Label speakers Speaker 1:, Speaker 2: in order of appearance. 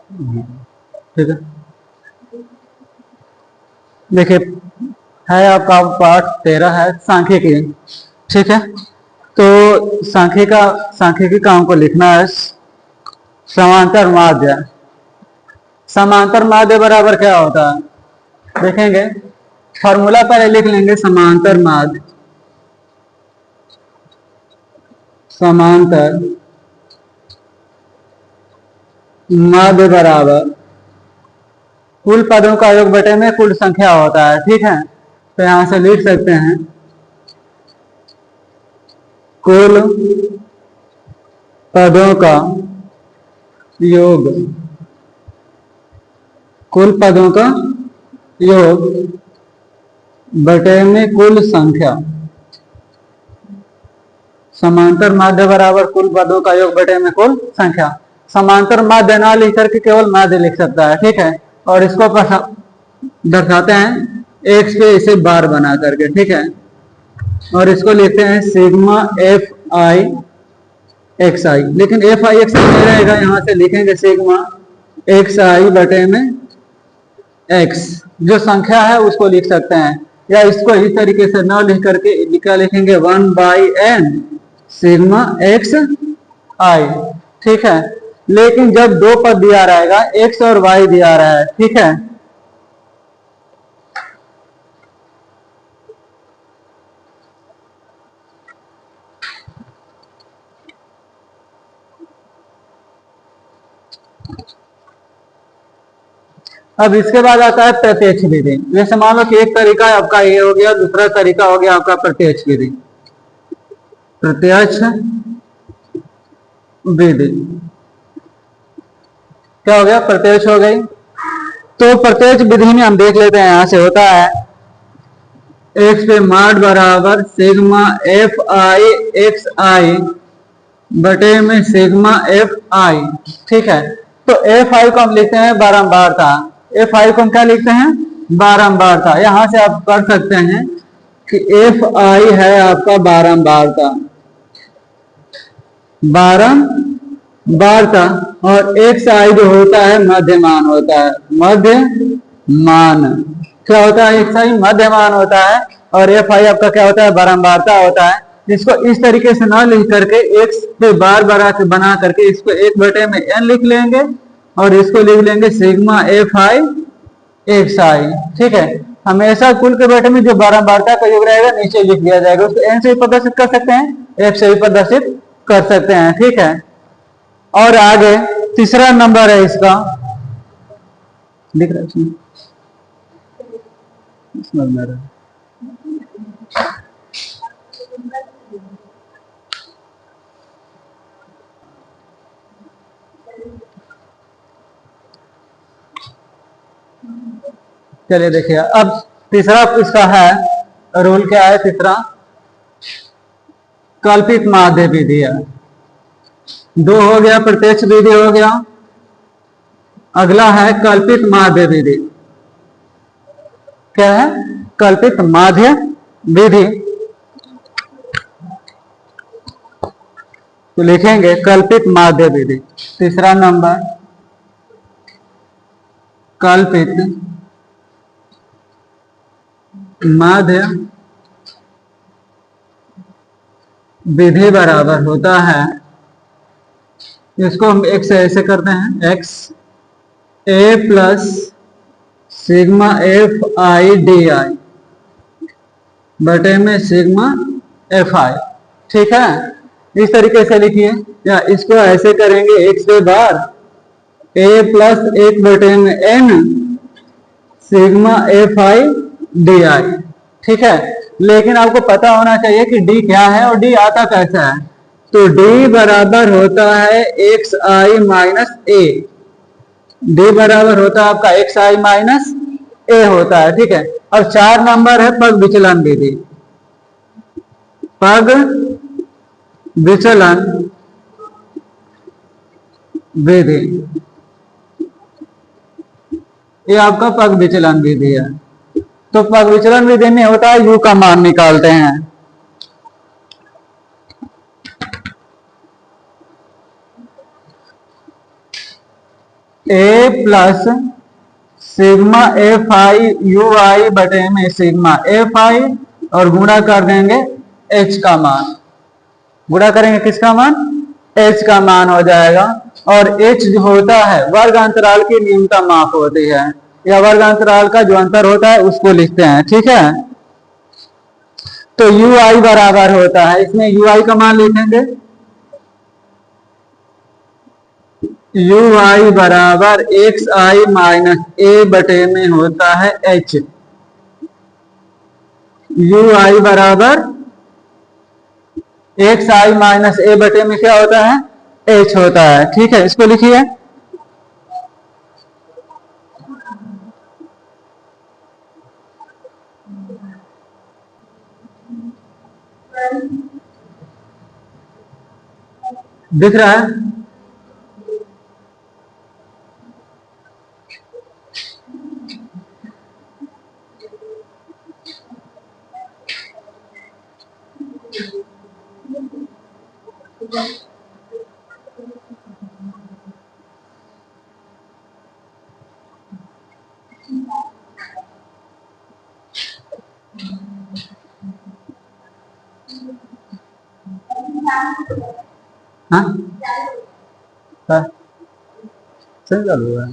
Speaker 1: ठीक है, देखिए है आपका पाठ 13 है सांख्यिकी। ठीक है, तो सांख्यिकी का हमको लिखना है समांतर माध्य। समांतर माध्य बराबर क्या होता है देखेंगे, फॉर्मूला पहले लिख लेंगे। समांतर माध्य, समांतर माध्य बराबर कुल पदों का योग बटे में कुल संख्या होता है। ठीक है, तो यहां से लिख सकते हैं कुल पदों का योग, कुल पदों का योग बटे में कुल संख्या। समांतर माध्य बराबर कुल पदों का योग बटे में कुल संख्या। समांतर माध्य ना लिख करके केवल माध्य लिख सकता है। ठीक है, और इसको दर्शाते हैं एक्स पे इसे बार बना करके। ठीक है, और इसको लिखते हैं सिग्मा एफ आई एक्स आई, लेकिन एफ आई एक्स आई नहीं रहेगा, यहां से लिखेंगे सिग्मा एक्स आई बटे में एक्स। जो संख्या है उसको लिख सकते हैं, या इसको इस तरीके से न लिख करके क्या लिखेंगे 1/n सिग्मा एक्स आई। ठीक है, लेकिन जब दो पद दिया रहेगा एक्स और वाई दिया रहा है। ठीक है, अब इसके बाद आता है प्रत्यक्ष विधि। जैसे मान लो कि एक तरीका आपका ये हो गया, दूसरा तरीका हो गया आपका प्रत्यक्ष विधि। प्रत्यक्ष विधि क्या हो गया, प्रत्यक्ष हो गई। तो प्रत्यक्ष विधि में हम देख लेते हैं, यहां से होता है एक्स पे माड बराबर सिग्मा एफ आई एक्स आई बटे में सिग्मा एफ आई। ठीक है, तो एफ आई को हम लिखते हैं बारंबारता। एफ आई को हम क्या लिखते हैं, बारंबारता। यहां से आप कर सकते हैं कि एफ आई है आपका बारंबारता, बारंबारता, और एक्स आई जो होता है मध्यमान होता है, मध्यमान। क्या होता है, एक्स आई मध्यमान होता है, और एफ आई आपका क्या होता है, बारंबारता होता है। इसको इस तरीके से ना लिख करके एक्स पे बार बना करके इसको एक बटे में एन लिख लेंगे, और इसको लिख लेंगे सिग्मा एफ आई एक्स आई। ठीक है, हमेशा कुल के बटे में जो बारंबारता का योग रहेगा नीचे लिख दिया जाएगा, उसको एन से भी प्रदर्शित कर सकते हैं, एफ से भी प्रदर्शित कर सकते हैं। ठीक है, और आगे तीसरा नंबर है इसका, दिख रहा है इसमें, चलिए देखिए अब तीसरा इसका है रूल, क्या है तीसरा, कल्पित माध्य विधि है। दो हो गया, प्रत्यक्ष विधि हो गया, अगला है कल्पित माध्य विधि। क्या है, कल्पित माध्य विधि। तो लिखेंगे कल्पित माध्य विधि। तीसरा नंबर कल्पित माध्य विधि बराबर होता है, इसको हम एक्स ऐसे करते हैं, x A plus sigma F I D आई बटे में सिग्मा एफ आई। ठीक है, इस तरीके से लिखिए, या इसको ऐसे करेंगे एक्स के बार ए प्लस एक बटे में N sigma F I D I. ठीक है, लेकिन आपको पता होना चाहिए कि डी क्या है और डी आता कैसा है। तो डी बराबर होता है एक्स आई माइनस ए, डी बराबर होता है आपका एक्स आई माइनस ए होता है। ठीक है, और 4 नंबर है पग विचलन विधि। पग विचलन विधि, ये आपका पग विचलन विधि है। तो पग विचलन विधि में होता है यू का मान निकालते हैं, A plus sigma F I U I बटे में सिग्मा एफ आई और गुणा कर देंगे एच का मान। गुणा करेंगे किसका मान? एच का मान हो जाएगा। और एच जो होता है वर्ग अंतराल की न्यूनतम माप होती है, या वर्ग अंतराल का जो अंतर होता है उसको लिखते हैं। ठीक है, तो यू आई बराबर होता है, इसमें यू आई का मान लिखेंगे, यू आई बराबर एक्स आई माइनस ए बटे में होता है एच। यू आई बराबर एक्स आई माइनस ए बटे में क्या होता है? एच होता है। ठीक है, इसको लिखिए। दिख रहा है? हाँ, सही चालू है।